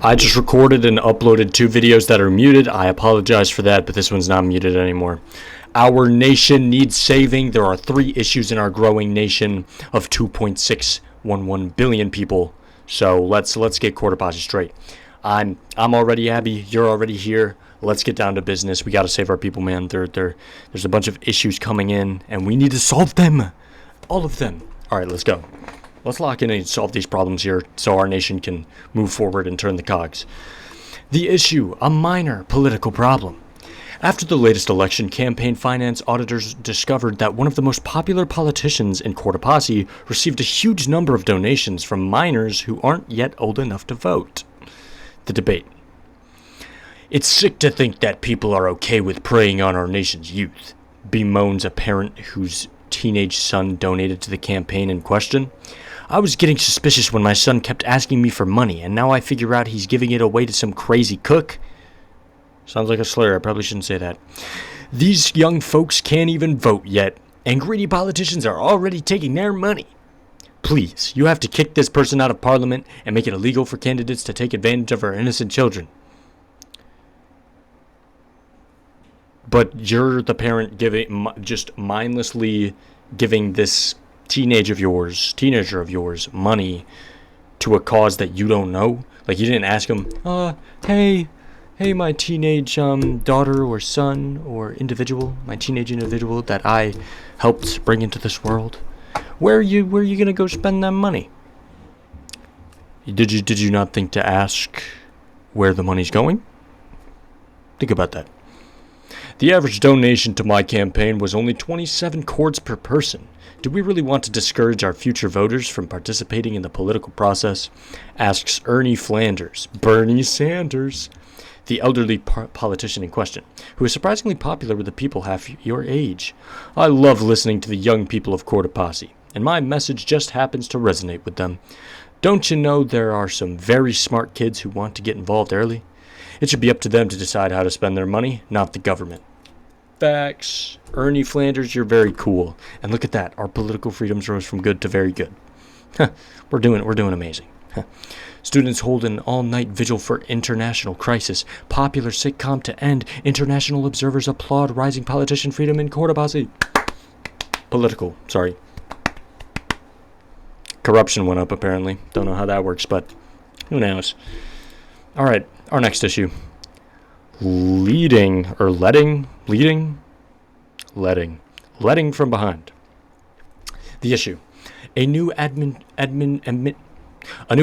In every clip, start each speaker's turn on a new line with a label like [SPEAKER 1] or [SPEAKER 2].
[SPEAKER 1] I just recorded and uploaded 2 videos that are muted. I apologize for that, but this one's not muted anymore. Our nation needs saving. There are 3 issues in our growing nation of 2.611 billion people. So let's get Courtepasi straight. I'm already Abby. You're already here. Let's get down to business. We got to save our people, man. There's a bunch of issues coming in, and we need to solve them. All of them. All right, let's go. Let's lock in and solve these problems here so our nation can move forward and turn the cogs. The issue, a minor political problem. After the latest election, campaign finance auditors discovered that one of the most popular politicians in Courtepasi received a huge number of donations from minors who aren't yet old enough to vote. The debate. It's sick to think that people are okay with preying on our nation's youth, bemoans a parent whose teenage son donated to the campaign in question. I was getting suspicious when my son kept asking me for money, and now I figure out he's giving it away to some crazy cook. Sounds like a slur. I probably shouldn't say that. These young folks can't even vote yet, and greedy politicians are already taking their money. Please, you have to kick this person out of parliament and make it illegal for candidates to take advantage of our innocent children. But you're the parent just mindlessly giving this teenager of yours money to a cause that you don't know. Like, you didn't ask him, hey, my teenage daughter or son or my teenage individual that I helped bring into this world. Where are you gonna go spend that money? Did you not think to ask where the money's going? Think about that. The average donation to my campaign was only 27 quarts per person. Do we really want to discourage our future voters from participating in the political process? Asks Bernie Sanders, the elderly politician in question, who is surprisingly popular with the people half your age. I love listening to the young people of Courtepasi, and my message just happens to resonate with them. Don't you know there are some very smart kids who want to get involved early? It should be up to them to decide how to spend their money, not the government. Facts. Ernie Flanders, you're very cool. And look at that. Our political freedoms rose from good to very good. We're doing amazing. Students hold an all-night vigil for international crisis. Popular sitcom to end. International observers applaud rising politician freedom in Courtepasi. Sorry. Corruption went up, apparently. Don't know how that works, but who knows. All right, our next issue. Letting from behind. The issue. A new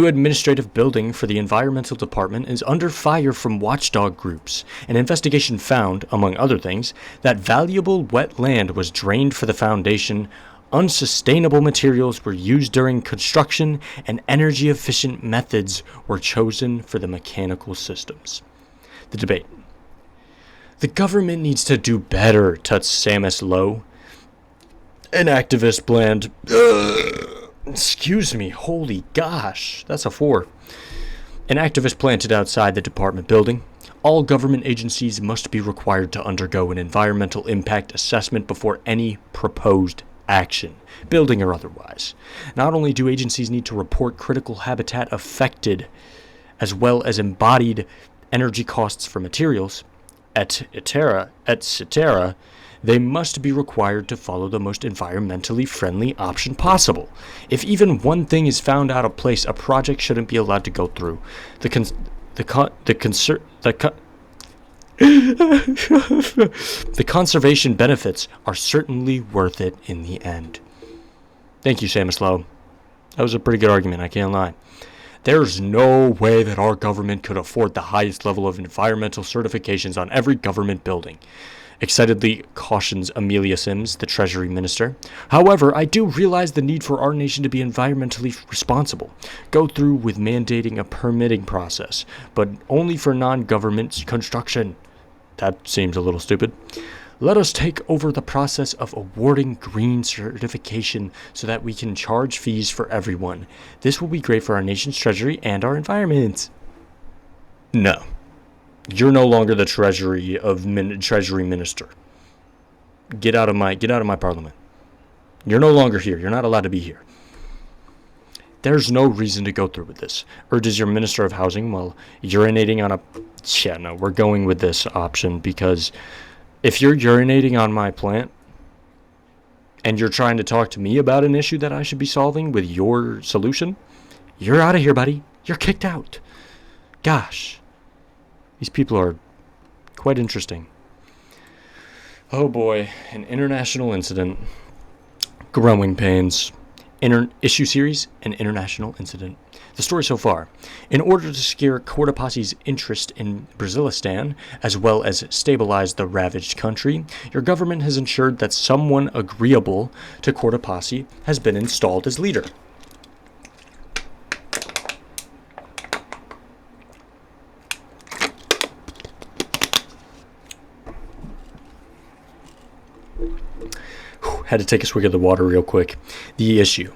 [SPEAKER 1] administrative building for the environmental department is under fire from watchdog groups. An investigation found, among other things, that valuable wet land was drained for the foundation, unsustainable materials were used during construction, and energy-efficient methods were chosen for the mechanical systems. The debate. The government needs to do better, tuts Samus Lowe. An activist bland. Excuse me, holy gosh, that's a 4. An activist planted outside the department building. All government agencies must be required to undergo an environmental impact assessment before any proposed action, building or otherwise. Not only do agencies need to report critical habitat affected, as well as embodied energy costs for materials, etc., they must be required to follow the most environmentally friendly option possible. If even one thing is found out of place, a project shouldn't be allowed to go through. The conservation benefits are certainly worth it in the end. Thank you, Samus Lowe. That was a pretty good argument, I can't lie. There's no way that our government could afford the highest level of environmental certifications on every government building, excitedly cautions Amelia Sims, the Treasury Minister. However, I do realize the need for our nation to be environmentally responsible. Go through with mandating a permitting process, but only for non-government construction. That seems a little stupid. Let us take over the process of awarding green certification so that we can charge fees for everyone. This will be great for our nation's treasury and our environment. No. You're no longer the Treasury Minister. Get out of my parliament. You're no longer here. You're not allowed to be here. There's no reason to go through with this, urges your Minister of Housing while urinating on a... Yeah, no, we're going with this option because if you're urinating on my plant and you're trying to talk to me about an issue that I should be solving with your solution, you're out of here, buddy. You're kicked out. Gosh. These people are quite interesting. Oh boy, an international incident. Growing pains. Issue series, an international incident. The story so far. In order to secure Cotopaxi's interest in Brazilistan, as well as stabilize the ravaged country, your government has ensured that someone agreeable to Cotopaxi has been installed as leader. Had to take a swig of the water real quick. The issue.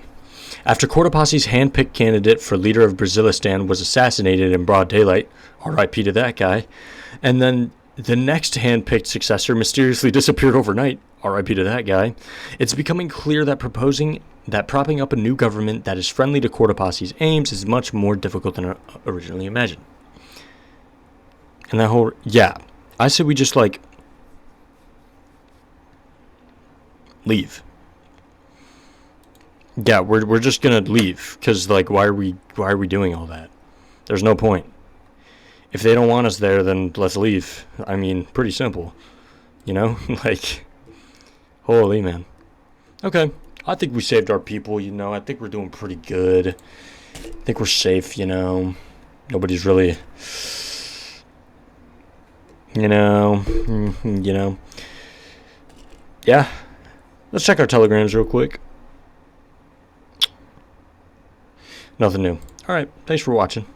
[SPEAKER 1] After Cotopaxi's hand-picked candidate for leader of Brazilistan was assassinated in broad daylight, R.I.P. to that guy, and then the next hand-picked successor mysteriously disappeared overnight, R.I.P. to that guy, it's becoming clear that propping up a new government that is friendly to Cotopaxi's aims is much more difficult than originally imagined. And that whole... Yeah. I said we just, leave. Yeah, we're just gonna leave because why are we doing all that? There's no point. If they don't want us there, then let's leave. I mean, pretty simple, holy man. Okay, I think we saved our people. I think we're doing pretty good. I think we're safe. Nobody's really, yeah. Let's check our telegrams real quick. Nothing new. Alright, thanks for watching.